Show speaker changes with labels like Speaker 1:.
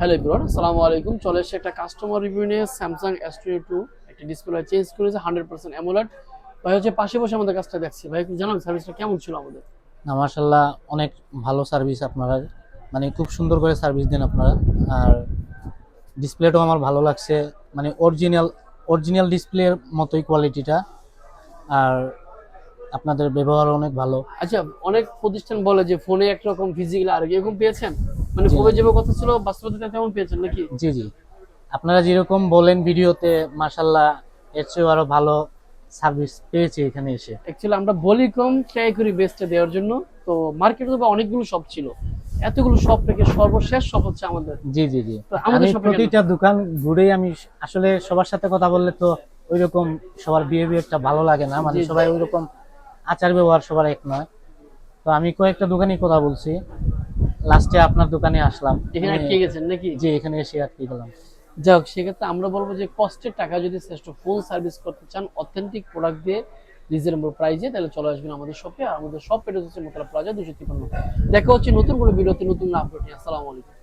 Speaker 1: Hello everyone, আসসালামু আলাইকুম। চলে এসেছে একটা কাস্টমার রিভিউ নিয়ে স্যামসাং S22 একটা ডিসপ্লে চেঞ্জ করেছে 100% অ্যামোলেড। ভাই হচ্ছে পাশে বসে আমাদের কাজটা দেখছি। ভাই একটু জানান সার্ভিসটা কেমন ছিল আমাদের?
Speaker 2: না, মাশাআল্লাহ, অনেক ভালো সার্ভিস আপনারা, মানে খুব সুন্দর করে সার্ভিস দেন আপনারা। আর ডিসপ্লেটাও আমার ভালো লাগছে, মানে অরিজিনাল অরিজিনাল ডিসপ্লের মতোই কোয়ালিটিটা। আর আপনাদের ব্যবহার অনেক ভালো।
Speaker 1: আচ্ছা, অনেক প্রতিষ্ঠান বলে যে ফোনে একরকম ফিজিক্যালি আর এরকম পেয়েছেন, মানে
Speaker 2: জি
Speaker 1: ফোনে
Speaker 2: না,
Speaker 1: যেভাবে কথা ছিল বাস্তবতা তেমন পেয়েছেন নাকি?
Speaker 2: জি জি, আপনারা যেরকম বলেন ভিডিওতে, মাশাআল্লাহ, এর চেয়েও আরো ভালো সার্ভিস পেয়েছি এখানে এসে।
Speaker 1: অ্যাকচুয়ালি আমরা বলি কম, ট্রাই করি বেস্টে দেওয়ার জন্য। তো মার্কেটে তো অনেকগুলো শপ ছিল, এতগুলো শপ থেকে সর্বশেষ শপ হচ্ছে আমাদের।
Speaker 2: জি জি জি,
Speaker 1: তো আমাদের
Speaker 2: আমি
Speaker 1: শপে কেন?
Speaker 2: প্রতিটা দোকান ঘুরেই আমি আসলে সবার সাথে কথা বললে তো ওইরকম সবার বিহেভিয়ারটা ভালো লাগে না, মানে
Speaker 1: জি জি।
Speaker 2: সবাই ওইরকম আচার ব্যবহার সবার এক নয়। তো আমি কয়েকটা দোকানই কথা বলছি, লাস্টে আপনার দোকানে আসলাম।
Speaker 1: এখানে আটকে গেছেন নাকি?
Speaker 2: যে এখানে এসে আটকে গেলাম।
Speaker 1: যাই হোক, সেক্ষেত্রে আমরা বলবো যে কষ্টের টাকা যদি শ্রেষ্ঠ ফুল সার্ভিস করতে চান অথেন্টিক প্রোডাক্ট দিয়ে রিজনেবল প্রাইসে, তাহলে চলে আসবেন আমাদের শপে। আর আমাদের শপ এটা হচ্ছে মোতলা প্লাজা 253। দেখা হচ্ছে নতুন কোনো ভিডিওতে নতুন আপডেট নিয়ে। আসসালামু আলাইকুম।